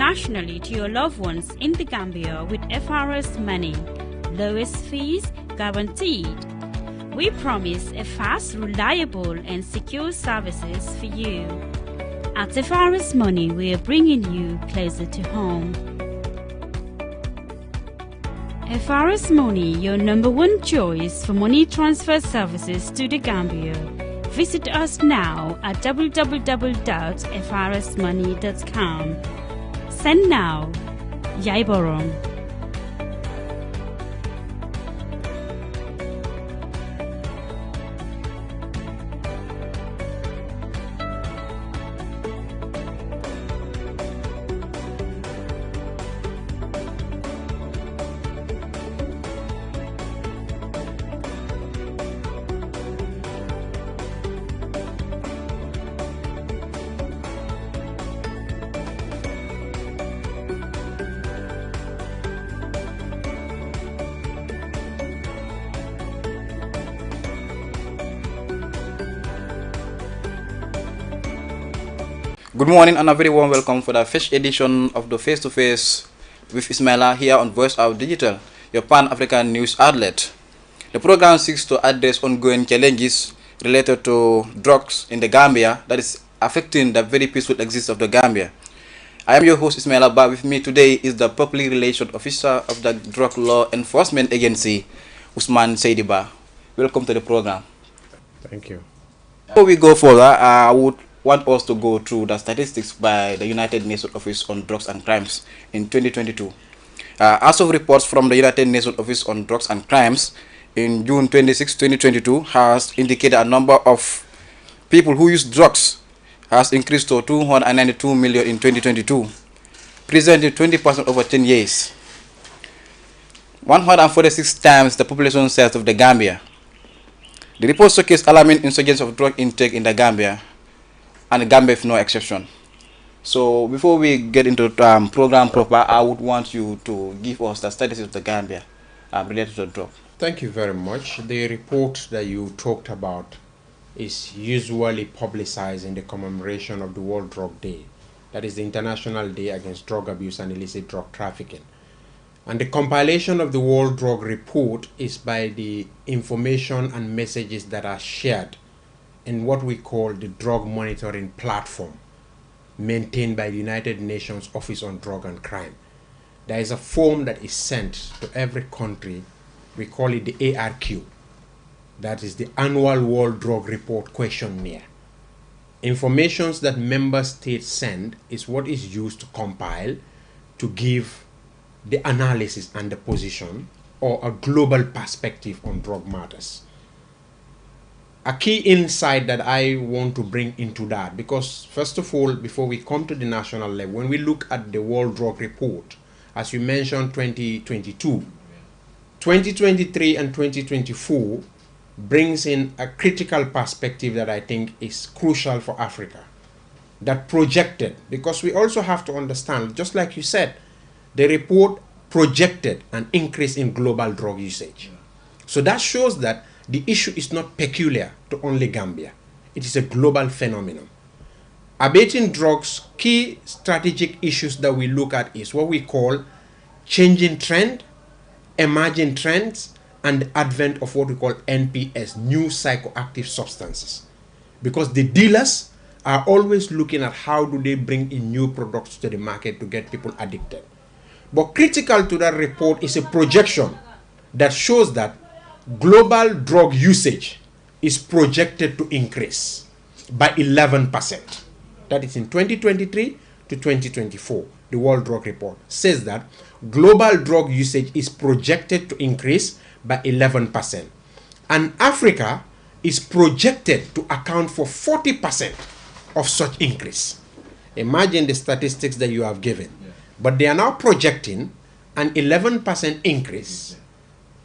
internationally to your loved ones in the Gambia with FRS money. Lowest fees guaranteed. We promise a fast, reliable and secure services for you. At FRS Money, we are bringing you closer to home. FRS Money, your #1 choice for money transfer services to the Gambia. Visit us now at www.frsmoney.com. Send now. Yaiboron. Good morning and a very warm welcome for the first edition of the Face to Face with Ismaila here on Voice Out Digital, your Pan-African news outlet. The program seeks to address ongoing challenges related to drugs in the Gambia that is affecting the very peaceful existence of the Gambia. I am your host Ismaila, but with me today is the Public Relations Officer of the Drug Law Enforcement Agency, SaidyBa. Welcome to the program. Thank you. Before we go further, I would want us to go through the statistics by the United Nations Office on Drugs and Crimes in 2022. As of reports from the United Nations Office on Drugs and Crimes in June 26, 2022 has indicated a number of people who use drugs has increased to 292 million in 2022, presenting 20% over 10 years. 146 times the population size of the Gambia. The report showcased alarming insurgence of drug intake in the Gambia, and the Gambia is no exception. So before we get into the program proper, I would want you to give us the status of the Gambia related to drug. Thank you very much. The report that you talked about is usually publicized in the commemoration of the World Drug Day. That is the International Day Against Drug Abuse and Illicit Drug Trafficking. And the compilation of the World Drug Report is by the information and messages that are shared in what we call the Drug Monitoring Platform, maintained by the United Nations Office on Drug and Crime. There is a form that is sent to every country. We call it the ARQ. That is the Annual World Drug Report Questionnaire. Information that member states send is what is used to compile to give the analysis and the position or a global perspective on drug matters. A key insight that I want to bring into that, because first of all, before we come to the national level, when we look at the World Drug Report, as you mentioned, 2022, 2023 and 2024 brings in a critical perspective that I think is crucial for Africa, that projected, because we also have to understand, just like you said, the report projected an increase in global drug usage. So that shows that the issue is not peculiar to only Gambia. It is a global phenomenon. Abating drugs, key strategic issues that we look at is what we call changing trend, emerging trends, and the advent of what we call NPS, new psychoactive substances. Because the dealers are always looking at how do they bring in new products to the market to get people addicted. But critical to that report is a projection that shows that global drug usage is projected to increase by 11%. That is in 2023 to 2024. The World Drug Report says that global drug usage is projected to increase by 11%. And Africa is projected to account for 40% of such increase. Imagine the statistics that you have given. But they are now projecting an 11% increase,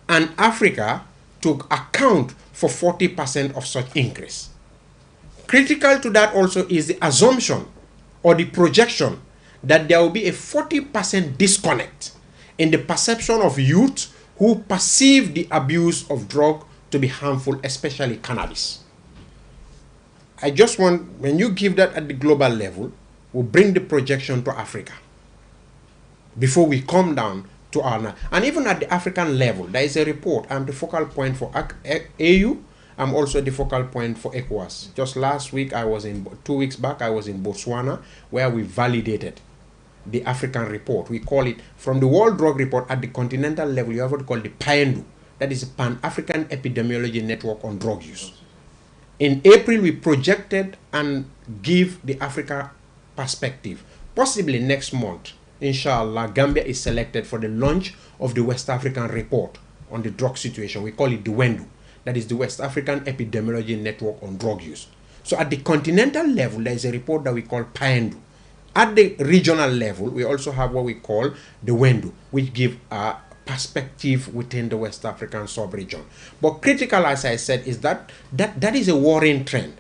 and Africa to account for 40% of such increase. Critical to that also is the assumption or the projection that there will be a 40% disconnect in the perception of youth who perceive the abuse of drug to be harmful, especially cannabis. I just want, when you give that at the global level, we'll bring the projection to Africa. before we come down to our, and even at the African level, there is a report. I'm the focal point for AU. I'm also the focal point for ECOWAS. Just last week, 2 weeks back, I was in Botswana, where we validated the African report. We call it, from the World Drug Report at the continental level, you have what we call the PANDU. That is a Pan-African Epidemiology Network on Drug Use. In April, we projected and give the Africa perspective. Possibly next month, inshallah, Gambia is selected for the launch of the West African report on the drug situation. We call it the WENDU. That is the West African Epidemiology Network on Drug Use. So at the continental level, there is a report that we call PANDU. At the regional level, we also have what we call the WENDU, which give a perspective within the West African sub-region. But critical, as I said, is that is a worrying trend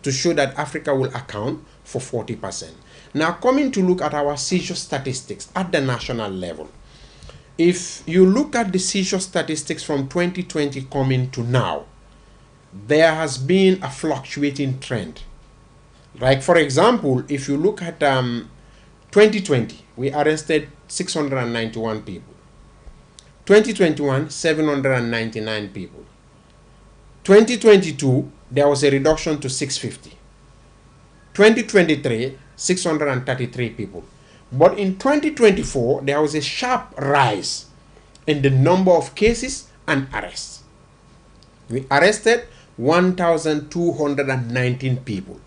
to show that Africa will account for 40%. Now, coming to look at our seizure statistics at the national level, if you look at the seizure statistics from 2020 coming to now, there has been a fluctuating trend. Like, for example, if you look at 2020, we arrested 691 people. 2021, 799 people. 2022, there was a reduction to 650. 2023, 633 people. But in 2024, there was a sharp rise in the number of cases and arrests. We arrested 1,219 people,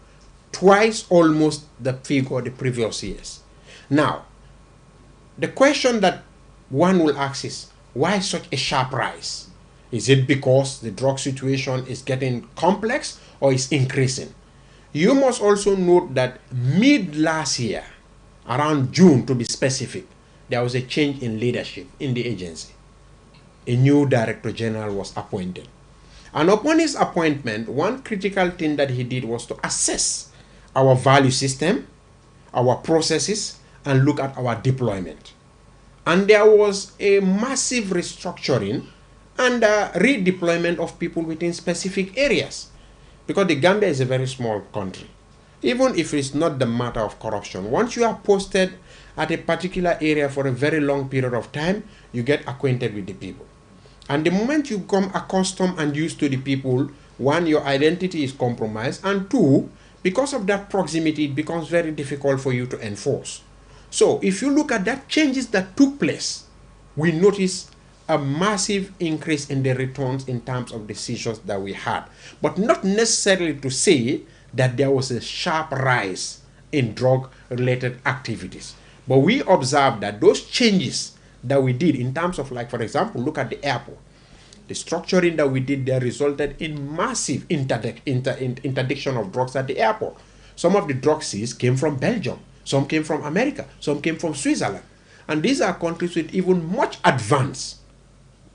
twice almost the figure the previous years. Now, the question that one will ask is, why such a sharp rise? Is it because the drug situation is getting complex or is increasing? You must also note that mid last year, around June to be specific, there was a change in leadership in the agency. A new director general was appointed. And upon his appointment, one critical thing that he did was to assess our value system, our processes, and look at our deployment. And there was a massive restructuring and redeployment of people within specific areas. Because the Gambia is a very small country. Even if it's not the matter of corruption, once you are posted at a particular area for a very long period of time, you get acquainted with the people. And the moment you become accustomed and used to the people, one, your identity is compromised, and two, because of that proximity, it becomes very difficult for you to enforce. So if you look at that changes that took place, we notice a massive increase in the returns in terms of the seizures that we had. But not necessarily to say that there was a sharp rise in drug-related activities. But we observed that those changes that we did in terms of, like, for example, look at the airport. The structuring that we did there resulted in massive interdiction of drugs at the airport. Some of the drug seized came from Belgium. Some came from America. Some came from Switzerland. And these are countries with even much advanced,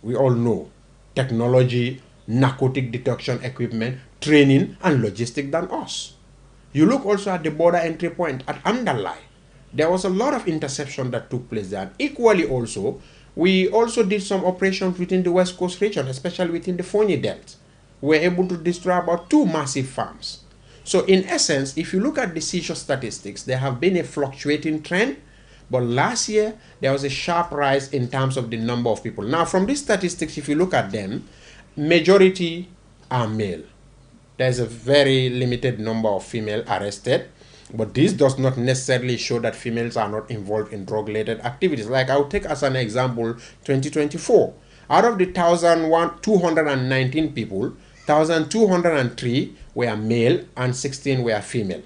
we all know, technology, narcotic detection equipment, training, and logistics than us. You look also at the border entry point at Andalai. There was a lot of interception that took place there. And equally also, we also did some operations within the West Coast region, especially within the Fonyi Belt. We were able to destroy about 2 massive farms. So in essence, if you look at the seizure statistics, there have been a fluctuating trend, but last year, there was a sharp rise in terms of the number of people. Now, from these statistics, if you look at them, majority are male. There's a very limited number of female arrested, but this does not necessarily show that females are not involved in drug-related activities. Like, I'll take as an example 2024. Out of the 1,219 people, 1,203 were male and 16 were female.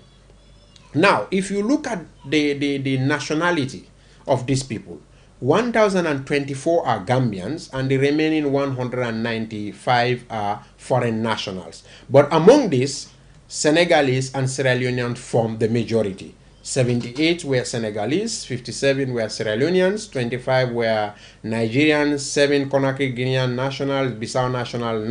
Now, if you look at the nationality of these people, 1,024 are Gambians and the remaining 195 are foreign nationals. But among these, Senegalese and Sierra Leoneans form the majority. 78 were Senegalese, 57 were Sierra Leoneans, 25 were Nigerians, 7 Conakry Guinean nationals, Bissau national,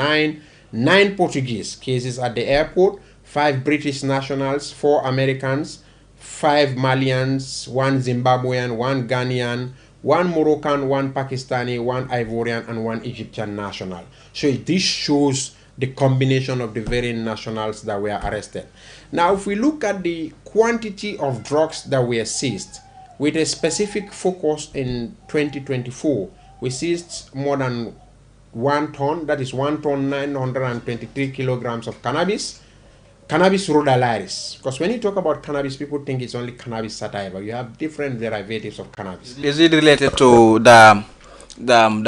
9 Portuguese cases at the airport, 5 British nationals, 4 Americans, 5 Malians, 1 Zimbabwean, 1 Ghanaian, 1 Moroccan, 1 Pakistani, 1 Ivorian, and 1 Egyptian national. So this shows the combination of the various nationals that were arrested. Now, if we look at the quantity of drugs that were seized, with a specific focus in 2024. We seized more than 1 ton, that is 1 ton 923 kilograms of cannabis rudalaris. Because when you talk about cannabis, people think it's only cannabis sativa. You have different derivatives of cannabis. Is it related to the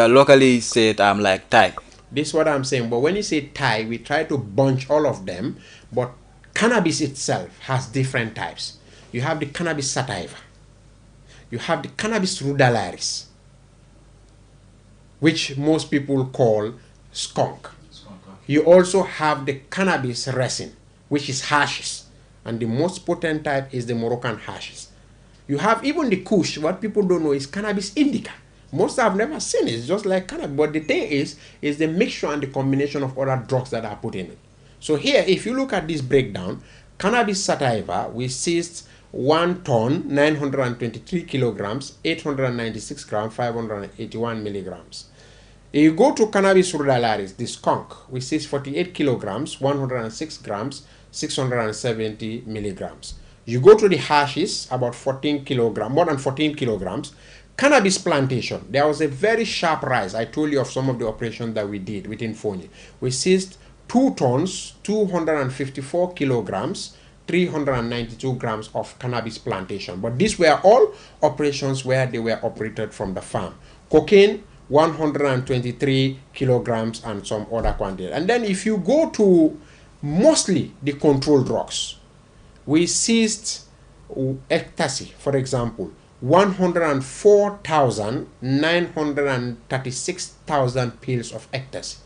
locally said like Thai? This is what I'm saying. But when you say Thai, we try to bunch all of them. But cannabis itself has different types. You have the cannabis sativa. You have the cannabis rudalaris, which most people call skunk. You also have the cannabis resin, which is hashish, and the most potent type is the Moroccan hashish. You have even the kush. What people don't know is cannabis indica. Most have never seen it. It's just like cannabis. But the thing is the mixture and the combination of other drugs that are put in it. So here, if you look at this breakdown, cannabis sativa, we seized 1 ton, 923 kilograms, 896 grams, 581 milligrams. If you go to cannabis rudalaris, the skunk, we seized 48 kilograms, 106 grams, 670 milligrams. You go to the hashish, about 14 kilograms, more than 14 kilograms. Cannabis plantation, there was a very sharp rise. I told you of some of the operations that we did within Fonyi. We seized 2 tons, 254 kilograms, 392 grams of cannabis plantation. But these were all operations where they were operated from the farm. Cocaine, 123 kilograms and some other quantity. And then if you go to mostly the controlled drugs, we seized ecstasy, for example, 104,936,000 pills of ecstasy.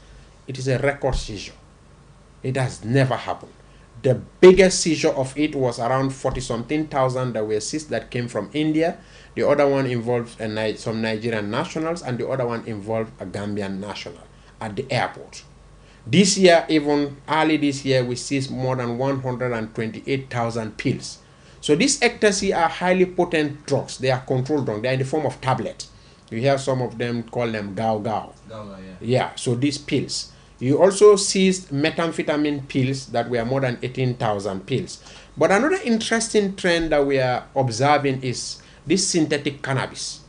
It is a record seizure. It has never happened. The biggest seizure of it was around 40-something thousand that were seized that came from India. The other one involved some Nigerian nationals, and the other one involved a Gambian national at the airport. This year, even early this year, we seized more than 128,000 pills. So these ecstasy are highly potent drugs. They are controlled drugs. They are in the form of tablet. You hear some of them call them gao. Yeah, so these pills. You also seized methamphetamine pills that were more than 18,000 pills. But another interesting trend that we are observing is this synthetic cannabis.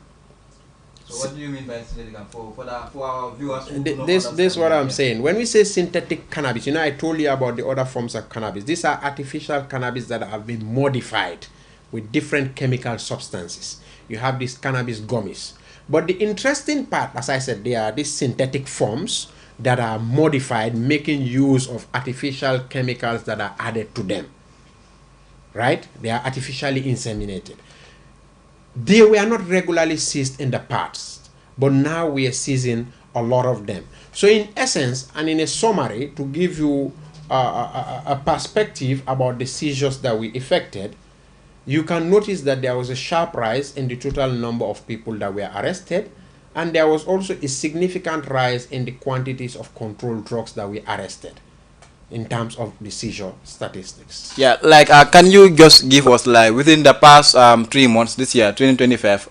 So what do you mean by synthetic? For our viewers who this is what I'm saying. When we say synthetic cannabis, you know, I told you about the other forms of cannabis. These are artificial cannabis that have been modified with different chemical substances. You have these cannabis gummies. But the interesting part, as I said, they are these synthetic forms that are modified, making use of artificial chemicals that are added to them. Right? They are artificially inseminated. They were not regularly seized in the past, but now we are seizing a lot of them. So in essence, and in a summary, to give you a perspective about the seizures that we effected, you can notice that there was a sharp rise in the total number of people that were arrested, and there was also a significant rise in the quantities of controlled drugs that we arrested in terms of the seizure statistics. Yeah, like can you just give us, like, within the past 3 months this year, 2025,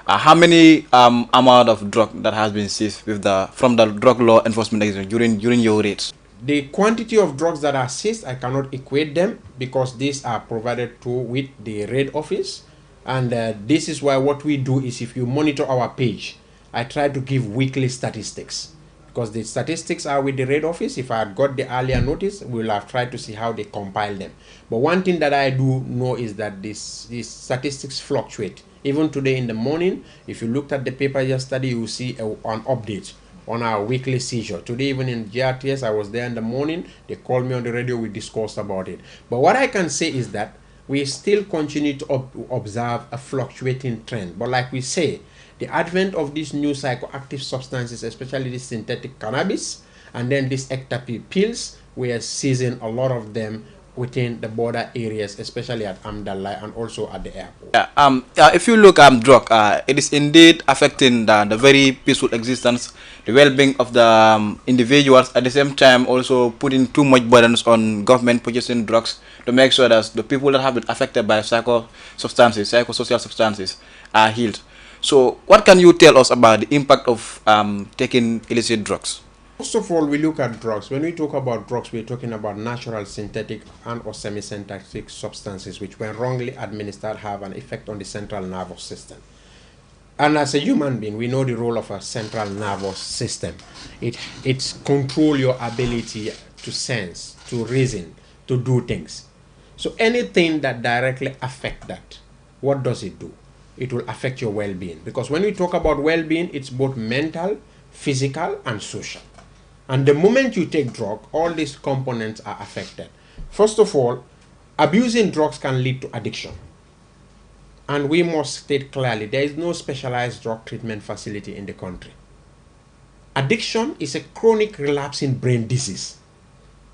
how many amount of drug that has been seized with from the drug law enforcement agency during your raids? The quantity of drugs that are seized, I cannot equate them because these are provided to with the raid office, and this is why what we do is, if you monitor our page, I try to give weekly statistics. Because the statistics are with the raid office. If I had got the earlier notice, we will have tried to see how they compile them. But one thing that I do know is that these statistics fluctuate. Even today in the morning, if you looked at the paper yesterday, you will see an update on our weekly seizure. Today, even in GRTS, I was there in the morning. They called me on the radio. We discussed about it. But what I can say is that we still continue to observe a fluctuating trend. But like we say, the advent of these new psychoactive substances, especially this synthetic cannabis, and then these ecstasy pills, we are seizing a lot of them within the border areas, especially at Amdallah and also at the airport. If you look at drug, it is indeed affecting the very peaceful existence, the well-being of the individuals. At the same time, also putting too much burdens on government purchasing drugs to make sure that the people that have been affected by psychosocial substances are healed. So what can you tell us about the impact of taking illicit drugs? First of all, we look at drugs. When we talk about drugs, we're talking about natural, synthetic, and or semi-synthetic substances which, when wrongly administered, have an effect on the central nervous system. And as a human being, we know the role of a central nervous system. It's control your ability to sense, to reason, to do things. So anything that directly affects that, what does it do? It will affect your well-being. Because when we talk about well-being, it's both mental, physical, and social. And the moment you take drug, all these components are affected. First of all, abusing drugs can lead to addiction. And we must state clearly, there is no specialized drug treatment facility in the country. Addiction is a chronic relapsing brain disease.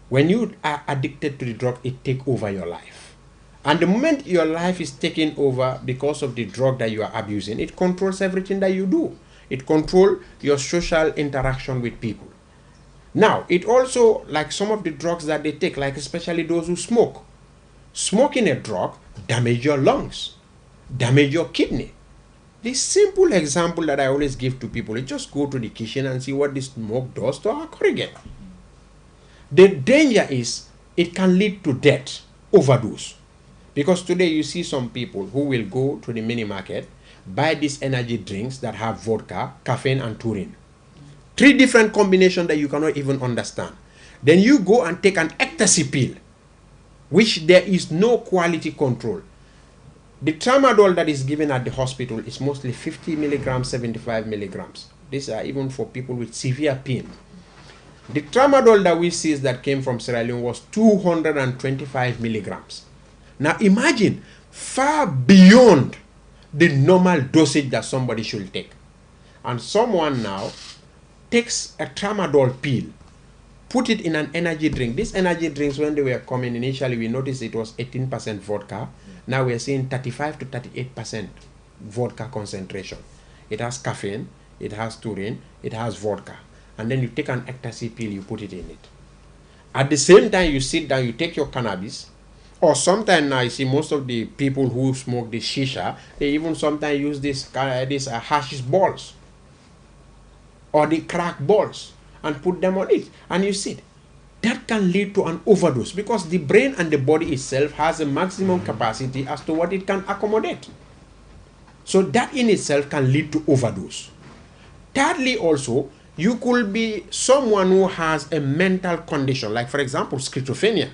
When you are addicted to the drug, it takes over your life. And the moment your life is taken over because of the drug that you are abusing, it controls everything that you do. It controls your social interaction with people. Now, it also, like some of the drugs that they take, like especially those who smoke. Smoking a drug damages your lungs, damages your kidney. The simple example that I always give to people is just go to the kitchen and see what the smoke does to our corrugate. The danger is it can lead to death, overdose. Because today you see some people who will go to the mini market, buy these energy drinks that have vodka, caffeine, and taurine. 3 different combinations that you cannot even understand. Then you go and take an ecstasy pill, which there is no quality control. The tramadol that is given at the hospital is mostly 50 milligrams, 75 milligrams. These are even for people with severe pain. The tramadol that we see that came from Sierra Leone was 225 milligrams. Now imagine, far beyond the normal dosage that somebody should take. And someone now takes a tramadol pill, put it in an energy drink. These energy drinks, when they were coming initially, we noticed it was 18% vodka. Now we're seeing 35 to 38% vodka concentration. It has caffeine, it has taurine, it has vodka. And then you take an ecstasy pill, you put it in it. At the same time, you sit down, you take your cannabis, or sometimes now you see most of the people who smoke the shisha, they even sometimes use this hashish balls or the crack balls and put them on it, and you see that can lead to an overdose because the brain and the body itself has a maximum capacity as to what it can accommodate. So that in itself can lead to overdose. Thirdly, also, you could be someone who has a mental condition, like for example schizophrenia.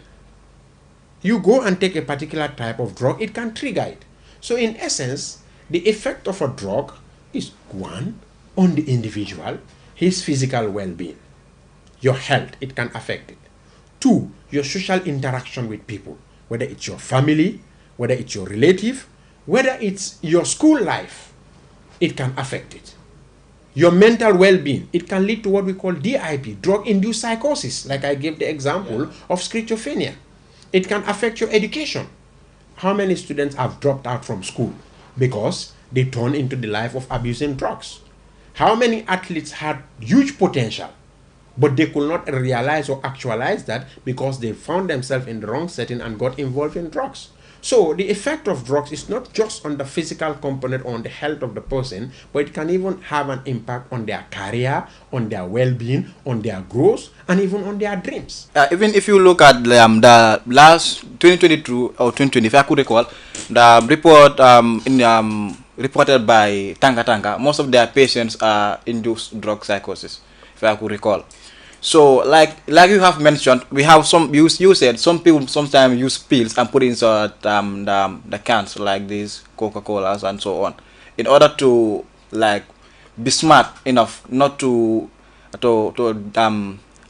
You go and take a particular type of drug, it can trigger it. So in essence, the effect of a drug is 1, on the individual, his physical well-being. Your health, it can affect it. 2, your social interaction with people, whether it's your family, whether it's your relative, whether it's your school life, it can affect it. Your mental well-being, it can lead to what we call DIP, drug-induced psychosis, like I gave the example of schizophrenia. It can affect your education. How many students have dropped out from school because they turned into the life of abusing drugs? How many athletes had huge potential, but they could not realize or actualize that because they found themselves in the wrong setting and got involved in drugs? So the effect of drugs is not just on the physical component on the health of the person, but it can even have an impact on their career, on their well-being, on their growth, and even on their dreams. Even if you look at the last 2022 or 2020, if I could recall, the report reported by Tanga, most of their patients are induced drug psychosis, if I could recall. So, like you have mentioned, we have some. You said some people sometimes use pills and put inside the cans like these Coca-Colas and so on, in order to like be smart enough not to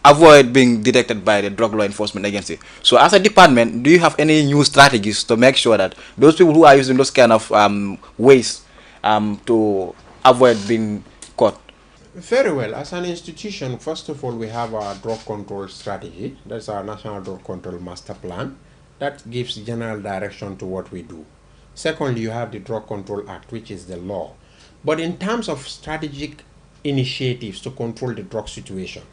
avoid being detected by the drug law enforcement agency. So, as a department, do you have any new strategies to make sure that those people who are using those kind of ways to avoid being caught? Very well. As an institution, first of all, we have our drug control strategy. That's our National Drug Control Master Plan. That gives general direction to what we do. Secondly, you have the Drug Control Act, which is the law. But in terms of strategic initiatives to control the drug situation,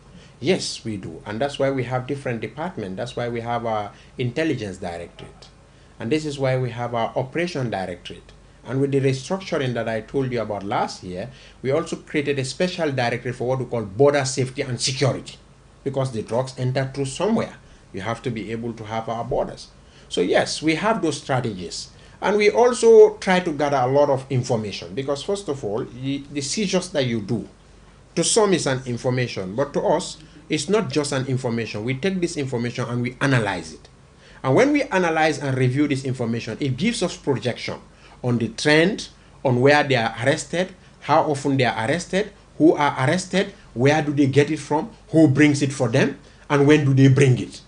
yes, we do. And that's why we have different departments. That's why we have our Intelligence Directorate. And this is why we have our Operation Directorate. And with the restructuring that I told you about last year, we also created a special directorate for what we call border safety and security, because the drugs enter through somewhere. You have to be able to have our borders. So yes, we have those strategies. And we also try to gather a lot of information, because first of all, the seizures that you do, to some is an information, but to us, it's not just an information. We take this information and we analyze it. And when we analyze and review this information, it gives us projection on the trend, on where they are arrested, how often they are arrested, who are arrested, where do they get it from, who brings it for them, and when do they bring it.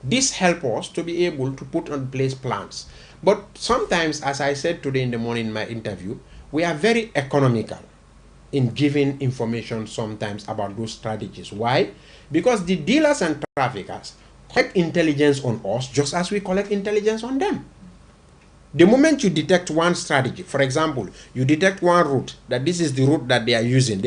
This helps us to be able to put in place plans. But sometimes, as I said today in the morning in my interview, we are very economical in giving information sometimes about those strategies. Why? Because the dealers and traffickers collect intelligence on us just as we collect intelligence on them. The moment you detect one strategy, for example, you detect one route, that this is the route that they are using,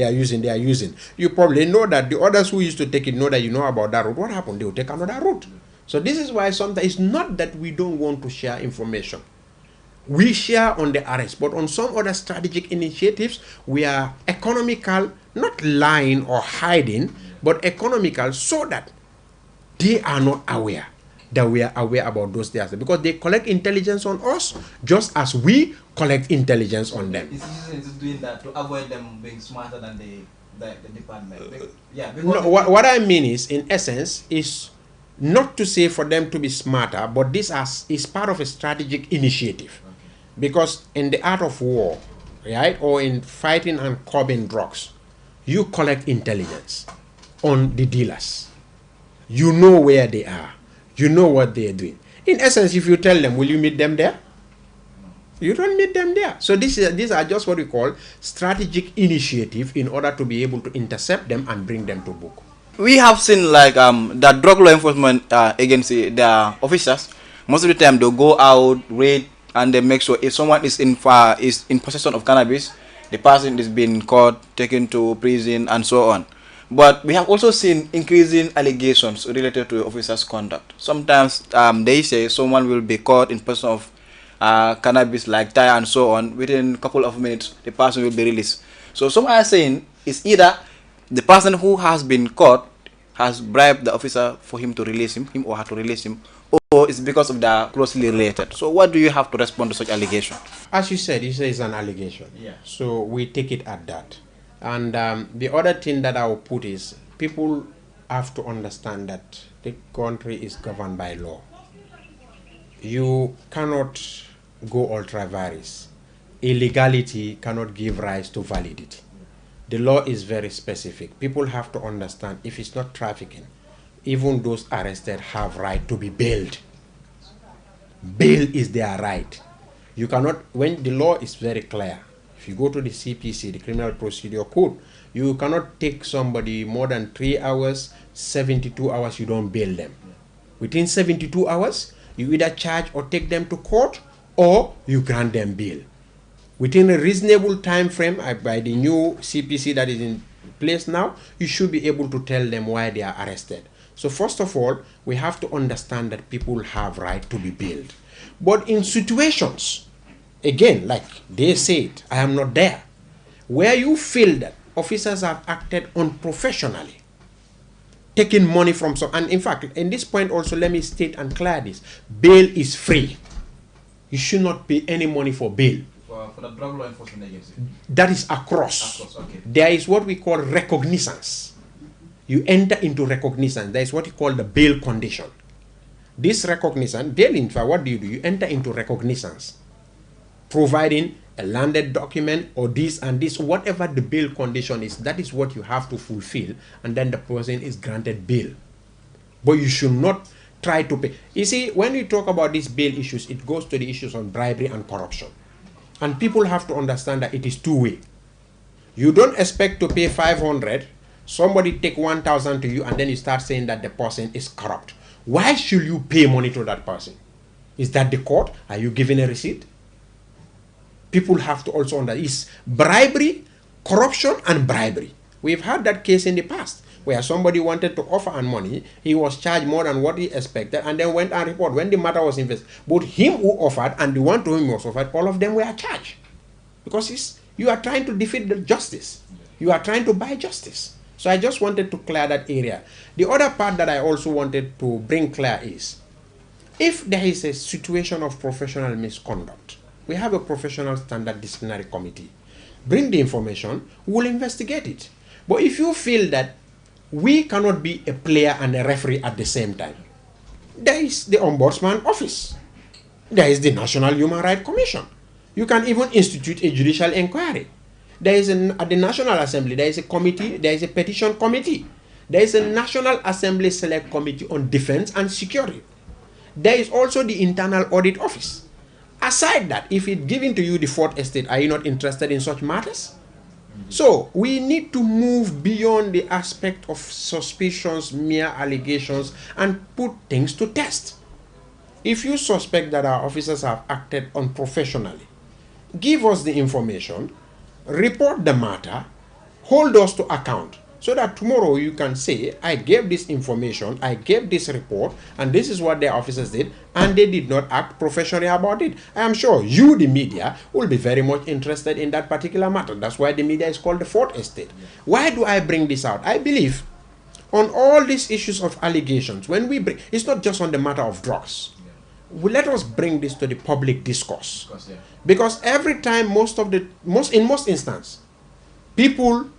you probably know that the others who used to take it know that you know about that route. What happened? They will take another route. So this is why sometimes it's not that we don't want to share information. We share on the arrest, but on some other strategic initiatives, we are economical, not lying or hiding, but economical, so that they are not aware that we are aware about those things, because they collect intelligence on us just as we collect intelligence on them. It's doing that to avoid them being smarter than the department. Yeah. No, what I mean is, in essence, is not to say for them to be smarter, but this is part of a strategic initiative. Okay. Because in the art of war, right, or in fighting and curbing drugs, you collect intelligence on the dealers. You know where they are. You know what they are doing. In essence, if you tell them, will you meet them there? You don't meet them there. So these are just what we call strategic initiative in order to be able to intercept them and bring them to book. We have seen like that drug law enforcement agency, their officers, most of the time they'll go out, raid, and they make sure if someone is in possession of cannabis, the person is being caught, taken to prison, and so on. But we have also seen increasing allegations related to officers' conduct. Sometimes they say someone will be caught in possession of cannabis like tie and so on. Within a couple of minutes, the person will be released. So some are saying it's either the person who has been caught has bribed the officer for him to release him or her to release him, or it's because of the closely related. So what do you have to respond to such allegation? As you said it's an allegation. Yeah. So we take it at that. And the other thing that I will put is, people have to understand that the country is governed by law. You cannot go ultra vires. Illegality cannot give rise to validity. The law is very specific. People have to understand, if it's not trafficking, even those arrested have right to be bailed. Bail is their right. You cannot, when the law is very clear, if you go to the CPC, the Criminal Procedure Code, you cannot take somebody more than 3 hours, 72 hours, you don't bail them. Within 72 hours, you either charge or take them to court, or you grant them bail. Within a reasonable time frame, by the new CPC that is in place now, you should be able to tell them why they are arrested. So first of all, we have to understand that people have right to be bailed. But in situations, again, like they said, I am not there, where you feel that officers have acted unprofessionally, taking money from some, and in fact, in this point also, let me state and clear this: bail is free. You should not pay any money for bail. For the drug law enforcement agency? That is across. Okay. There is what we call recognizance. You enter into recognizance. That is what you call the bail condition. This recognizance, bail, in fact, what do? You enter into recognizance, providing a landed document or this and this, whatever the bail condition is, that is what you have to fulfill, and then the person is granted bail. But you should not try to pay. You see, when we talk about these bail issues, it goes to the issues on bribery and corruption. And people have to understand that it is two-way. You don't expect to pay 500, somebody take 1,000 to you, and then you start saying that the person is corrupt. Why should you pay money to that person? Is that the court? Are you giving a receipt? People have to also understand, it's bribery, corruption, and bribery. We've had that case in the past, where somebody wanted to offer and money, he was charged more than what he expected, and then went and reported when the matter was investigated. Both him who offered and the one to whom he was offered, all of them were charged. because you are trying to defeat the justice. You are trying to buy justice. So I just wanted to clear that area. The other part that I also wanted to bring clear is, if there is a situation of professional misconduct, we have a professional standard disciplinary committee. Bring the information, we'll investigate it. But if you feel that we cannot be a player and a referee at the same time, there is the Ombudsman Office. There is the National Human Rights Commission. You can even institute a judicial inquiry. There is at the National Assembly, there is a committee, there is a petition committee. There is a National Assembly Select Committee on Defense and Security. There is also the Internal Audit Office. Aside that, if it's given to you the fourth estate, are you not interested in such matters? So we need to move beyond the aspect of suspicions, mere allegations, and put things to test. If you suspect that our officers have acted unprofessionally, give us the information, report the matter, hold us to account, so that tomorrow you can say, I gave this information, I gave this report, and this is what their officers did, and they did not act professionally about it. I am sure you, the media, will be very much interested in that particular matter. That's why the media is called the fourth estate. Why do I bring this out? I believe on all these issues of allegations, when we bring, it's not just on the matter of drugs. Let us bring this to the public discourse. Because every time, in most instances, people,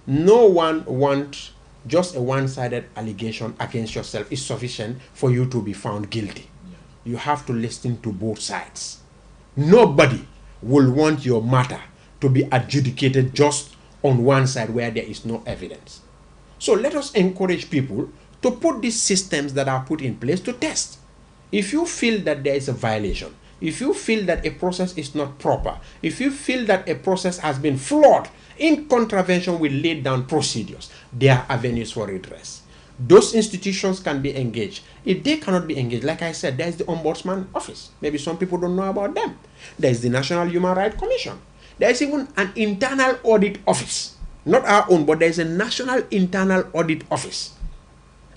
no one wants just a one-sided allegation against yourself is sufficient for you to be found guilty. You have to listen to both sides. Nobody will want your matter to be adjudicated just on one side where there is no evidence. So let us encourage people to put these systems that are put in place to test. If you feel that there is a violation, if you feel that a process is not proper, if you feel that a process has been flawed in contravention with laid down procedures, there are avenues for redress. Those institutions can be engaged. If they cannot be engaged, like I said, there is the Ombudsman Office. Maybe some people don't know about them. There is the National Human Rights Commission. There is even an Internal Audit Office. Not our own, but there is a National Internal Audit Office.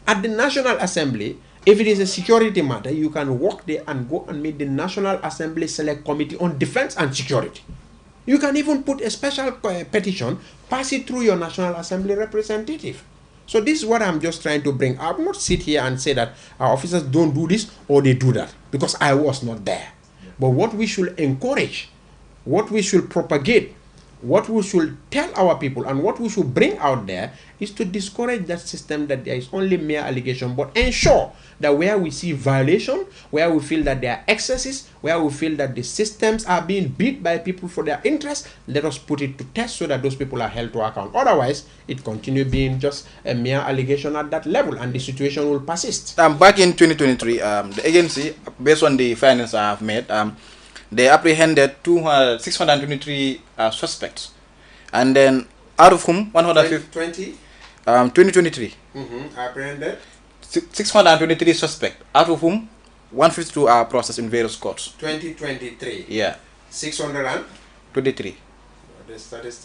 At the National Assembly, if it is a security matter, you can walk there and go and meet the National Assembly Select Committee on Defense and Security. You can even put a special petition, pass it through your National Assembly representative. So this is what I'm just trying to bring. I will not sit here and say that our officers don't do this or they do that, because I was not there. But what we should encourage, what we should propagate, what we should tell our people, and what we should bring out there is to discourage that system that there is only mere allegation, but ensure that where we see violation, where we feel that there are excesses, where we feel that the systems are being beat by people for their interests, let us put it to test so that those people are held to account. Otherwise, it continues being just a mere allegation at that level, and the situation will persist. Back in 2023, the agency, based on the findings I have made, they apprehended 623 suspects, and then out of whom 150. 2023. Apprehended 623 suspects, out of whom 152 are processed in various courts. 2023. Yeah. 623. 23.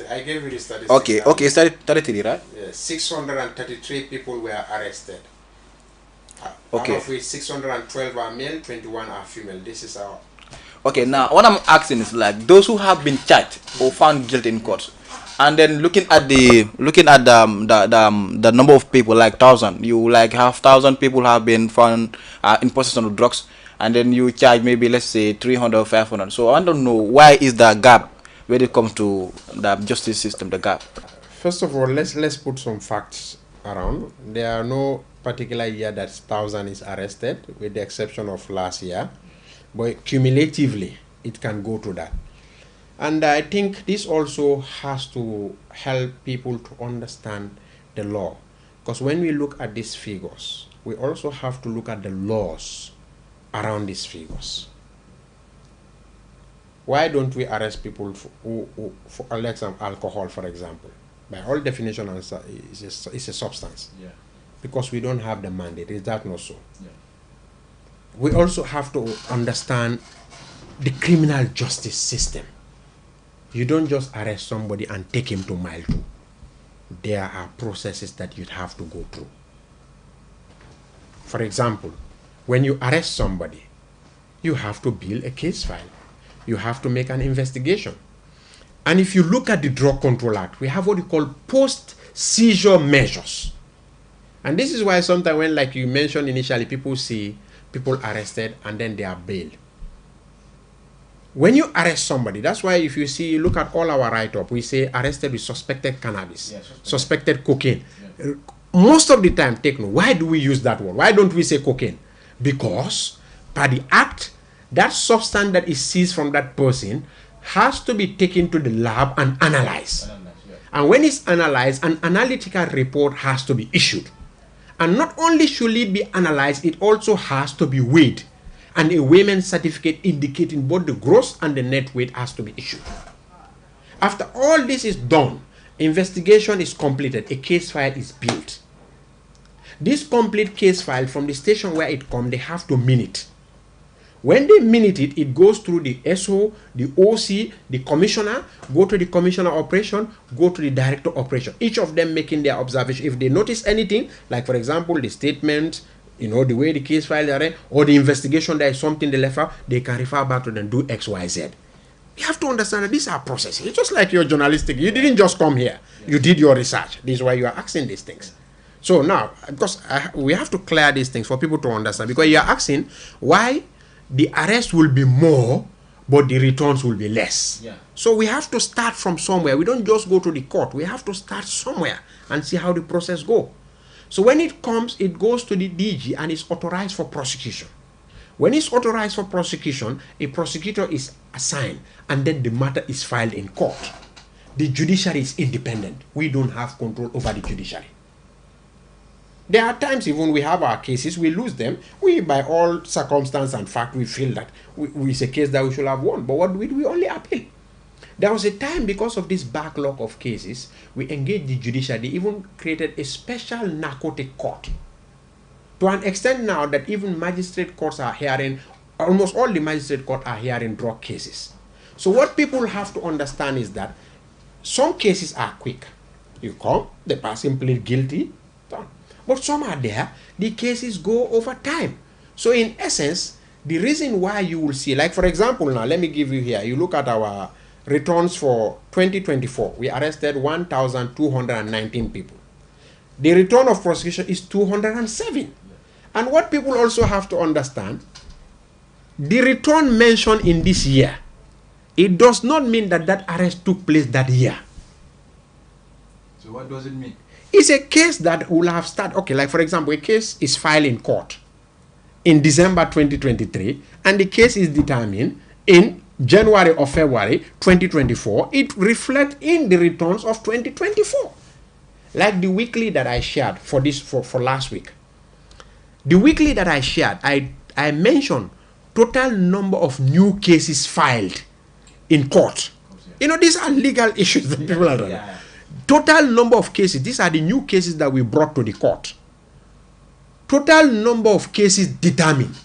I gave you the statistics. Okay, 33, right? Yeah, 633 people were arrested. Okay. Out of which 612 are male, 21 are female. This is our. Okay, now what I'm asking is, like, those who have been charged or found guilty in court, and then looking at the number of people, like 1,000, you like have 1,000 people have been found in possession of drugs, and then you charge maybe, let's say, 300 or 500. So I don't know, why is the gap when it comes to the justice system, the gap? First of all, let's put some facts around. There are no particular year that 1,000 is arrested, with the exception of last year. But cumulatively, it can go to that. And I think this also has to help people to understand the law. Because when we look at these figures, we also have to look at the laws around these figures. Why don't we arrest people for alcohol, for example? By all definition, it's a substance. Yeah. Because we don't have the mandate. Is that not so? Yeah. We also have to understand the criminal justice system. You don't just arrest somebody and take him to mile 2. There are processes that you'd have to go through. For example, when you arrest somebody, you have to build a case file. You have to make an investigation. And if you look at the Drug Control Act, we have what we call post-seizure measures. And this is why sometimes when, like you mentioned initially, people see people arrested and then they are bailed. When you arrest somebody, that's why if you see, you look at all our write-up, we say arrested with suspected cannabis, suspected cocaine. Yeah. Most of the time, take note, why do we use that word? Why don't we say cocaine? Because by the act, that substance that is seized from that person has to be taken to the lab and analyzed. And when it's analyzed, an analytical report has to be issued. And not only should it be analyzed, it also has to be weighed. And a weighman certificate indicating both the gross and the net weight has to be issued. After all this is done, investigation is completed, a case file is built. This complete case file, from the station where it comes, they have to minute. When they minute it, it goes through the SO, the OC, the commissioner, go to the commissioner operation, go to the director operation. Each of them making their observation. If they notice anything, like for example, the statement, you know, the way the case file are, or the investigation, there is something they left out, they can refer back to them, do X, Y, Z. You have to understand that these are processes. It's just like your journalistic. You didn't just come here. You did your research. This is why you are asking these things. So now, because we have to clear these things for people to understand, because you are asking why the arrest will be more, but the returns will be less. Yeah. So we have to start from somewhere. We don't just go to the court. We have to start somewhere and see how the process goes. So when it comes, it goes to the DG and it's authorized for prosecution. When it's authorized for prosecution, a prosecutor is assigned and then the matter is filed in court. The judiciary is independent. We don't have control over the judiciary. There are times even we have our cases, we lose them. We, by all circumstance and fact, we feel that it's a case that we should have won. But what do? We only appeal. There was a time, because of this backlog of cases, we engaged the judiciary. They even created a special narcotic court. To an extent now that even magistrate courts are hearing, almost all the magistrate courts are hearing drug cases. So what people have to understand is that some cases are quick. You come, the person plead guilty, done. But some are there, the cases go over time. So in essence, the reason why you will see, like for example now, let me give you here, you look at our returns for 2024, we arrested 1,219 people. The return of prosecution is 207. And what people also have to understand, the return mentioned in this year, it does not mean that that arrest took place that year. So what does it mean? It's a case that will have started, okay, like for example, a case is filed in court in December 2023, and the case is determined in January or February 2024. It reflects in the returns of 2024. Like the weekly that I shared for last week. The weekly that I shared, I mentioned total number of new cases filed in court. You know, these are legal issues that people are doing. Total number of cases, these are the new cases that we brought to the court. Total number of cases determined.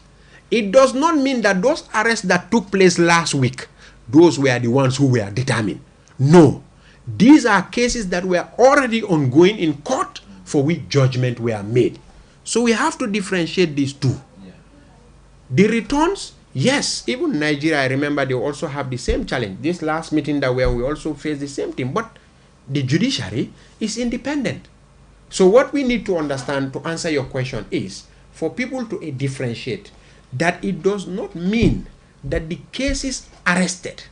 It does not mean that those arrests that took place last week, those were the ones who were determined. No. These are cases that were already ongoing in court for which judgment were made. So we have to differentiate these two. Yeah. The returns, yes, even Nigeria, I remember they also have the same challenge. This last meeting that we also faced the same thing. But the judiciary is independent. So what we need to understand to answer your question is for people to differentiate that it does not mean that the cases arrested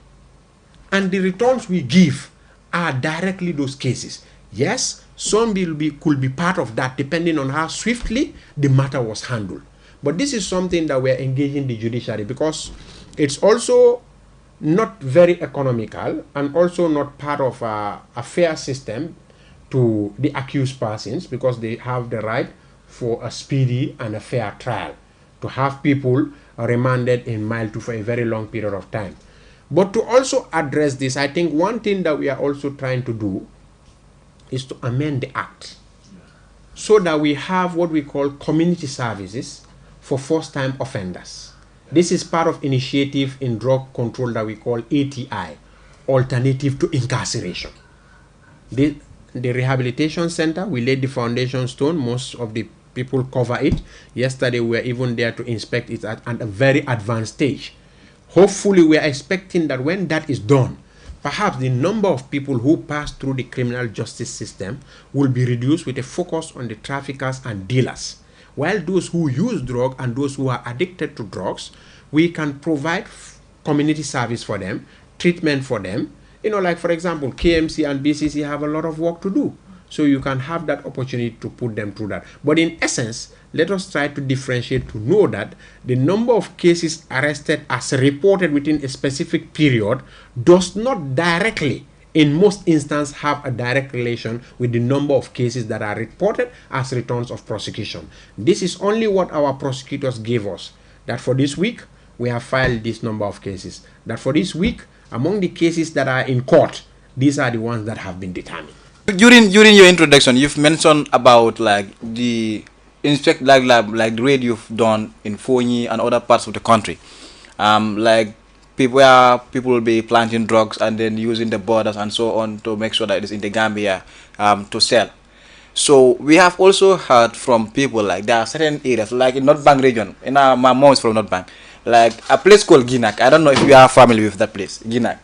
and the returns we give are directly those cases. Yes, some could be part of that depending on how swiftly the matter was handled. But this is something that we're engaging the judiciary because it's also not very economical and also not part of a fair system to the accused persons because they have the right for a speedy and a fair trial to have people remanded in mild for a very long period of time. But to also address this, I think one thing that we are also trying to do is to amend the act so that we have what we call community services for first-time offenders. This is part of initiative in drug control that we call ATI, Alternative to Incarceration. The rehabilitation center, we laid the foundation stone. Most of the people cover it. Yesterday, we were even there to inspect it at a very advanced stage. Hopefully, we are expecting that when that is done, perhaps the number of people who pass through the criminal justice system will be reduced with a focus on the traffickers and dealers. While those who use drugs and those who are addicted to drugs, we can provide community service for them, treatment for them. You know, like for example, KMC and BCC have a lot of work to do. So you can have that opportunity to put them through that. But in essence, let us try to differentiate to know that the number of cases arrested as reported within a specific period does not directly, in most instances, have a direct relation with the number of cases that are reported as returns of prosecution. This is only what our prosecutors gave us, that for this week, we have filed this number of cases. That for this week, among the cases that are in court, these are the ones that have been determined. During your introduction, you've mentioned about like the like the raid you've done in Fonyi and other parts of the country, like where people will be planting drugs and then using the borders and so on to make sure that it's in the Gambia to sell. So we have also heard from people like there are certain areas like in North Bank region. My mom is from North Bank, like a place called Ginak. I don't know if you are familiar with that place, Ginak.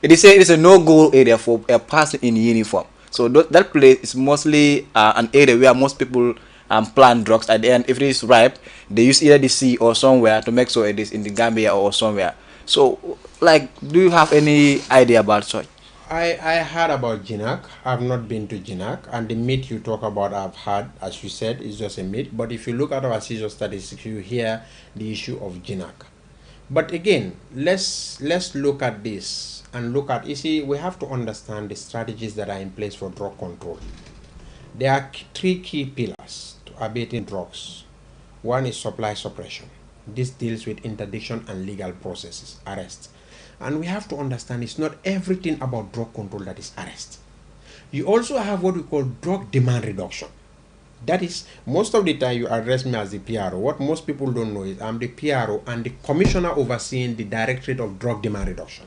It is a no-go area for a person in uniform. So that place is mostly an area where most people plant drugs. At the end, if it is ripe, they use either the sea or somewhere to make sure it is in the Gambia or somewhere. So, like, do you have any idea about such? I heard about Ginak. I've not been to Ginak, and the myth you talk about, I've heard, as you said, is just a myth. But if you look at our seizure statistics, you hear the issue of Ginak. But again, let's look at this and look at, you see, we have to understand the strategies that are in place for drug control. There are three key pillars to abating drugs. One is supply suppression. This deals with interdiction and legal processes, arrest. And we have to understand it's not everything about drug control that is arrest. You also have what we call drug demand reduction. That is, most of the time you address me as the PRO. What most people don't know is I'm the PRO and the commissioner overseeing the Directorate of Drug Demand Reduction.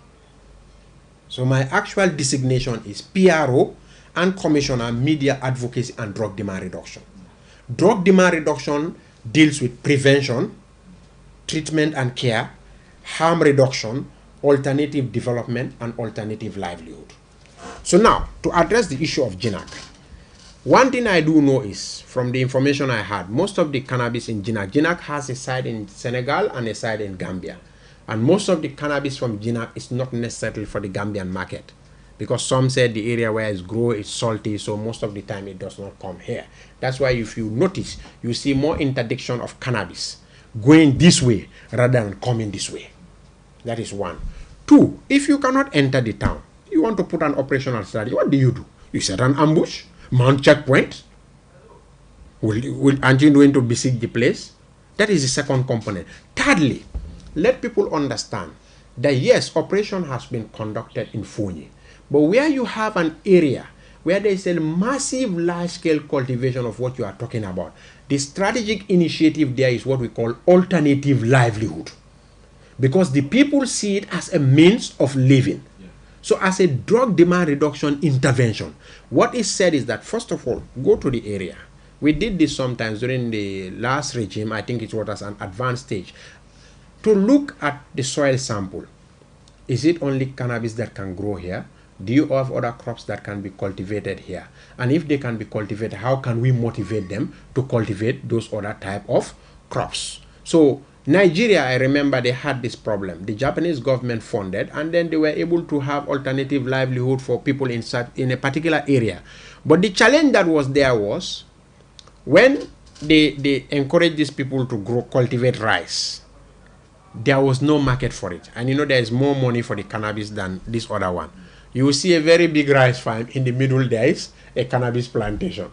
So my actual designation is PRO and Commissioner Media Advocacy and Drug Demand Reduction. Drug demand reduction deals with prevention, treatment and care, harm reduction, alternative development, and alternative livelihood. So now, to address the issue of Ginak, one thing I do know is, from the information I had, most of the cannabis in Ginak has a side in Senegal and a side in Gambia. And most of the cannabis from Ginak is not necessarily for the Gambian market. Because some said the area where it's grown is salty, so most of the time it does not come here. That's why if you notice, you see more interdiction of cannabis going this way rather than coming this way. That is one. Two, if you cannot enter the town, you want to put an operational strategy, what do? You set an ambush, mount checkpoint. Aren't you going to besiege the place? That is the second component. Thirdly, let people understand that yes, operation has been conducted in Fonyi, but where you have an area where there is a massive large-scale cultivation of what you are talking about, the strategic initiative there is what we call alternative livelihood. Because the people see it as a means of living. Yeah. So as a drug demand reduction intervention, what is said is that, first of all, go to the area. We did this sometimes during the last regime, I think it was at an advanced stage, to look at the soil sample. Is it only cannabis that can grow here? Do you have other crops that can be cultivated here? And if they can be cultivated, how can we motivate them to cultivate those other type of crops? So Nigeria, I remember they had this problem. The Japanese government funded, and then they were able to have alternative livelihood for people in a particular area. But the challenge that was there was, when they encouraged these people to cultivate rice, there was no market for it. And you know, there is more money for the cannabis than this other one. You will see a very big rice farm. In the middle, there is a cannabis plantation.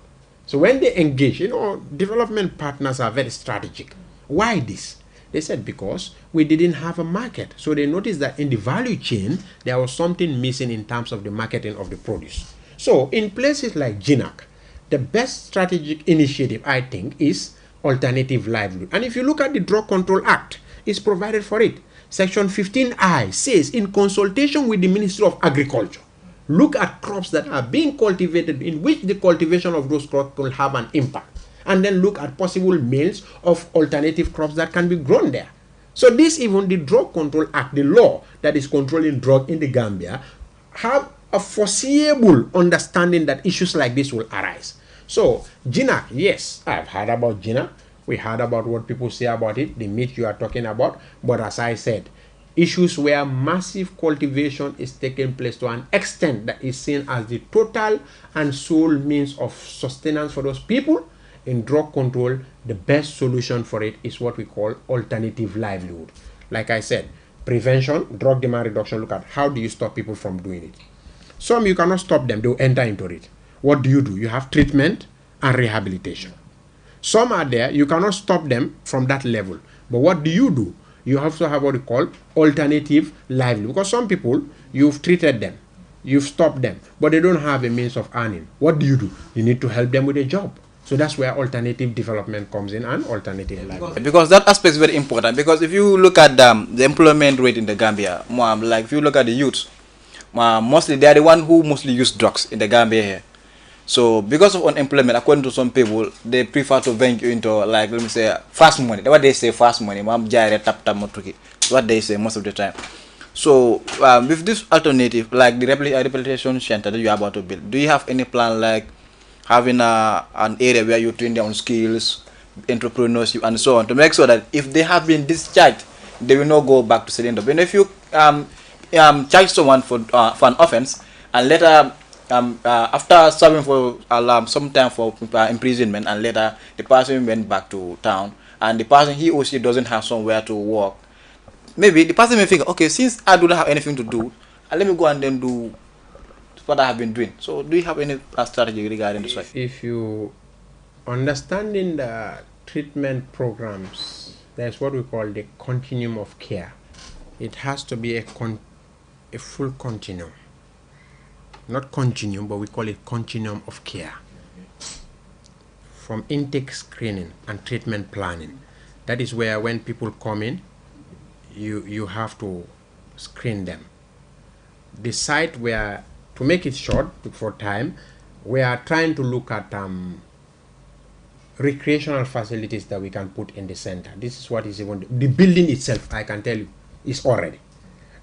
So when they engage, you know, development partners are very strategic. Why this? They said because we didn't have a market. So they noticed that in the value chain, there was something missing in terms of the marketing of the produce. So in places like Ginak, the best strategic initiative, I think, is alternative livelihood. And if you look at the Drug Control Act, it's provided for it. Section 15I says, in consultation with the Ministry of Agriculture, look at crops that are being cultivated in which the cultivation of those crops will have an impact. And then look at possible means of alternative crops that can be grown there. So this, even the Drug Control Act, the law that is controlling drug in the Gambia, have a foreseeable understanding that issues like this will arise. So, GINA, yes, I've heard about GINA. We heard about what people say about it, the meat you are talking about. But as I said, issues where massive cultivation is taking place to an extent that is seen as the total and sole means of sustenance for those people, in drug control, the best solution for it is what we call alternative livelihood. Like I said, prevention, drug demand reduction, look at how do you stop people from doing it. Some you cannot stop them, they'll enter into it. What do? You have treatment and rehabilitation. Some are there, you cannot stop them from that level. But what do? You have to have what we call alternative livelihood. Because some people, you've treated them, you've stopped them, but they don't have a means of earning. What do? You need to help them with a job. So that's where alternative development comes in and alternative livelihood. Because that aspect is very important. Because if you look at the employment rate in the Gambia, like if you look at the youth, mostly they are the one who mostly use drugs in the Gambia here. So because of unemployment, according to some people, they prefer to venture into, like, let me say, fast money. What they say, fast money. That's what they say most of the time. So with this alternative, like the rehabilitation center that you are about to build, do you have any plan, like having an area where you train their own skills, entrepreneurship, and so on, to make sure that if they have been discharged, they will not go back to setting up? And if you charge someone for an offense, and later after serving for some time for imprisonment, and later the person went back to town, and the person, he or she, doesn't have somewhere to work, maybe the person may think, okay, since I do not have anything to do, let me go and then do what I have been doing. So do you have any strategy regarding this? If you understanding the treatment programs, there's what we call the continuum of care. It has to be a full continuum. Not continuum, but we call it continuum of care. From intake screening and treatment planning. That is where when people come in, you have to screen them. The site where, to make it short for time, we are trying to look at recreational facilities that we can put in the center. This is what is even the building itself, I can tell you, is already.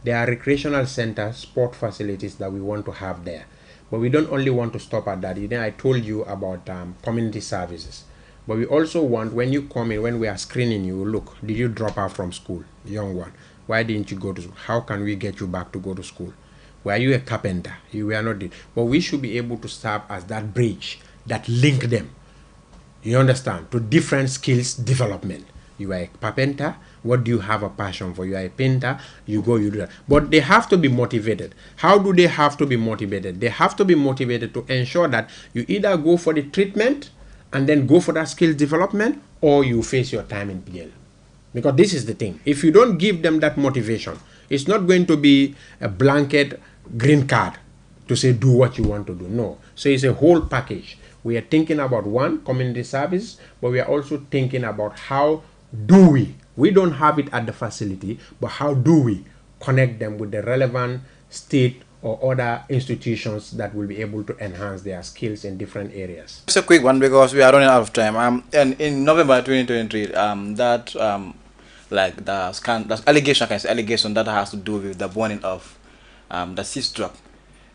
There are recreational centers, sport facilities that we want to have there. But we don't only want to stop at that. I told you about community services. But we also want, when you come in, when we are screening you, look, did you drop out from school, young one? Why didn't you go to school? How can we get you back to go to school? Were you a carpenter? You were not. But we should be able to serve as that bridge that link them, you understand, to different skills development. You are a carpenter. What do you have a passion for? You are a painter. You go, you do that. But they have to be motivated. How do they have to be motivated? They have to be motivated to ensure that you either go for the treatment and then go for that skill development, or you face your time in jail. Because this is the thing. If you don't give them that motivation, it's not going to be a blanket green card to say do what you want to do. No. So it's a whole package. We are thinking about, one, community service, but we are also thinking about how do we don't have it at the facility, but how do we connect them with the relevant state or other institutions that will be able to enhance their skills in different areas. Just a quick one, because we are running out of time. And in November 2023, like the allegation that has to do with the burning of the seized drug.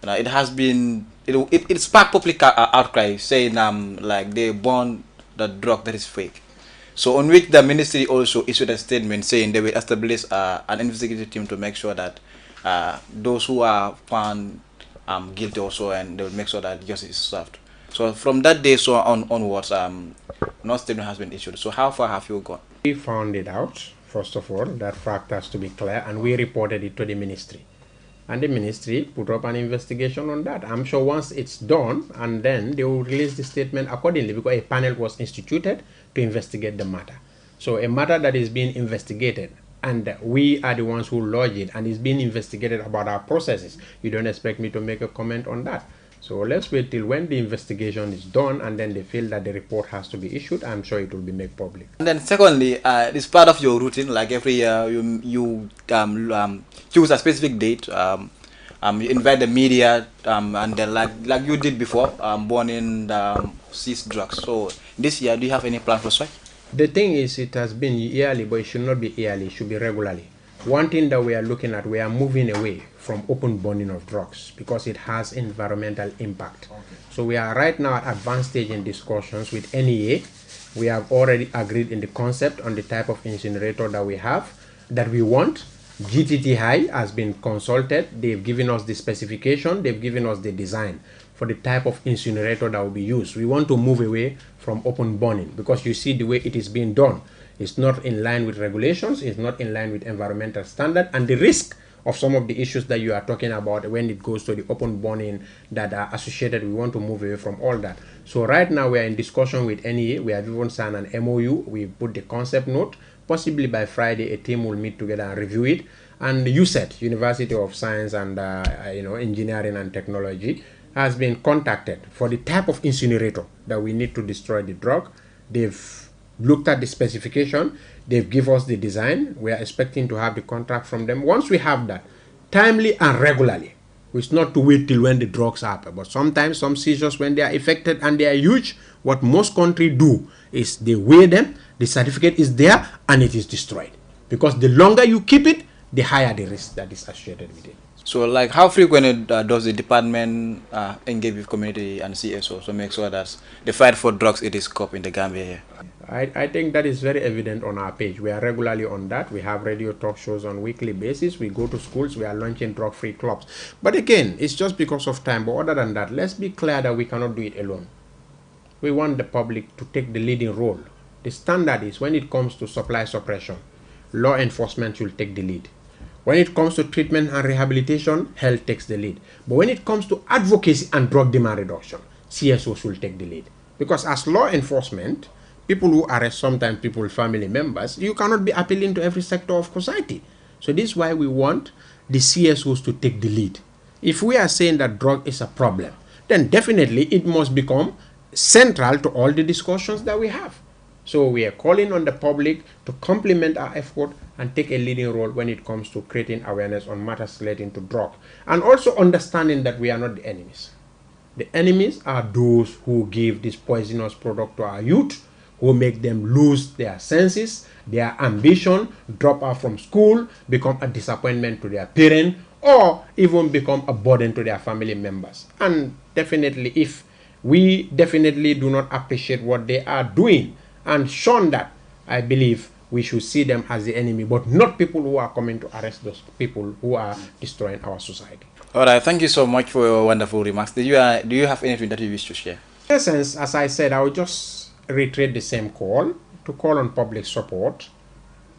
It has been, it sparked public outcry, saying like they burned the drug that is fake. So on which the ministry also issued a statement saying they will establish an investigative team to make sure that those who are found guilty also, and they will make sure that justice is served. So from that day onwards, no statement has been issued. So how far have you gone? We found it out, first of all, that fact has to be clear, and we reported it to the ministry. And the ministry put up an investigation on that. I'm sure once it's done, and then they will release the statement accordingly, because a panel was instituted to investigate the matter. So a matter that is being investigated, and we are the ones who lodge it, and is being investigated about our processes. You don't expect me to make a comment on that. So let's wait till when the investigation is done, and then they feel that the report has to be issued. I'm sure it will be made public. And then secondly, it's part of your routine, like every year you choose a specific date, you invite the media, and then like you did before, burning seized drugs. So this year, do you have any plan for such? The thing is, it has been yearly, but it should not be yearly. It should be regularly. One thing that we are looking at, we are moving away from open burning of drugs because it has environmental impact. Okay. So we are right now at advanced stage in discussions with NEA. We have already agreed in the concept on the type of incinerator that we have, that we want. GTTI has been consulted. They've given us the specification. They've given us the design for the type of incinerator that will be used. We want to move away from open burning because you see the way it is being done. It's not in line with regulations. It's not in line with environmental standard, and the risk of some of the issues that you are talking about when it goes to the open burning that are associated, we want to move away from all that. So right now we are in discussion with NEA. We have even signed an MOU. We put the concept note. Possibly by Friday, a team will meet together and review it. And USET, University of Science and Engineering and Technology, has been contacted for the type of incinerator that we need to destroy the drug. They've looked at the specification. They've given us the design. We are expecting to have the contract from them. Once we have that, timely and regularly, it's not to wait till when the drugs happen. But sometimes some seizures, when they are affected and they are huge, what most countries do is they weigh them, the certificate is there, and it is destroyed. Because the longer you keep it, the higher the risk that is associated with it. So, like, how frequently does the department engage with community and CSO to make sure that the fight for drugs it is scope in the Gambia here? I think that is very evident on our page. We are regularly on that. We have radio talk shows on weekly basis. We go to schools. We are launching drug-free clubs. But again, it's just because of time. But other than that, let's be clear that we cannot do it alone. We want the public to take the leading role. The standard is when it comes to supply suppression, law enforcement will take the lead. When it comes to treatment and rehabilitation, health takes the lead. But when it comes to advocacy and drug demand reduction, CSOs will take the lead. Because as law enforcement, people who arrest sometimes people's family members, you cannot be appealing to every sector of society. So this is why we want the CSOs to take the lead. If we are saying that drug is a problem, then definitely it must become central to all the discussions that we have. So we are calling on the public to complement our effort and take a leading role when it comes to creating awareness on matters relating to drug. And also understanding that we are not the enemies. The enemies are those who give this poisonous product to our youth, who make them lose their senses, their ambition, drop out from school, become a disappointment to their parents, or even become a burden to their family members. And definitely, if we definitely do not appreciate what they are doing and shun that, I believe we should see them as the enemy, but not people who are coming to arrest those people who are destroying our society. All right, thank you so much for your wonderful remarks. Do you have anything that you wish to share? In essence, as I said, I will just reiterate the same call, to call on public support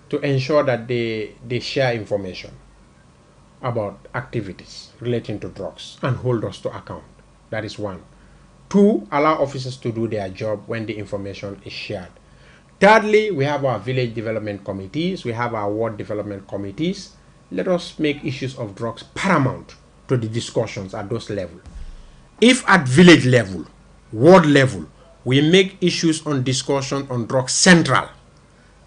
to ensure that they share information about activities relating to drugs and hold us to account. That is one. Two, allow officers to do their job when the information is shared. Thirdly, we have our village development committees, we have our ward development committees. Let us make issues of drugs paramount to the discussions at those levels. If at village level, ward level, we make issues on discussion on drugs central,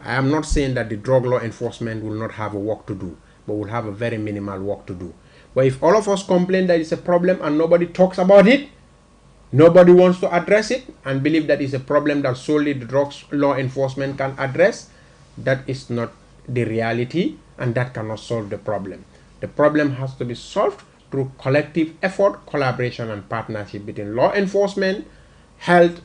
I am not saying that the drug law enforcement will not have a work to do, but will have a very minimal work to do. But if all of us complain that it's a problem and nobody talks about it, nobody wants to address it and believe that it's a problem that solely the drugs law enforcement can address, that is not the reality, and that cannot solve the problem. The problem has to be solved through collective effort, collaboration, and partnership between law enforcement, health,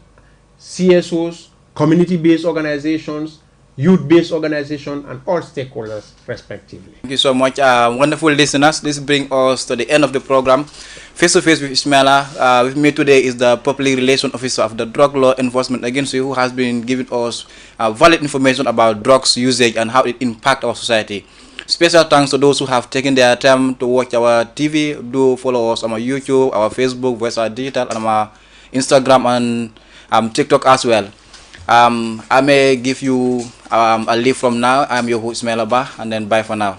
CSOs, community-based organizations, youth-based organizations, and all stakeholders respectively. Thank you so much, wonderful listeners. This brings us to the end of the program. Face to face with Ismaila. With me today is the Public Relations Officer of the Drug Law Enforcement Agency, who has been giving us valid information about drugs usage and how it impacts our society. Special thanks to those who have taken their time to watch our TV. Do follow us on our YouTube, our Facebook, Voice Our Digital, and our Instagram and TikTok as well. I may give you a leave from now. I'm your host, SaidyBa, and then bye for now.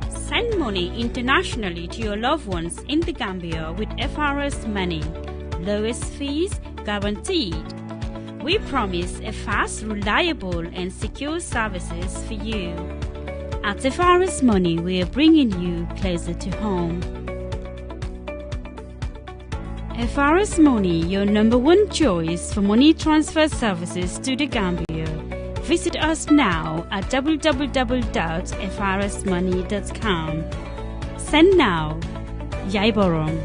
Send money internationally to your loved ones in the Gambia with FRS Money. Lowest fees guaranteed. We promise a fast, reliable, and secure services for you. At FRS Money, we are bringing you closer to home. FRS Money, your #1 choice for money transfer services to the Gambia. Visit us now at www.frsmoney.com. Send now. Yaiborom.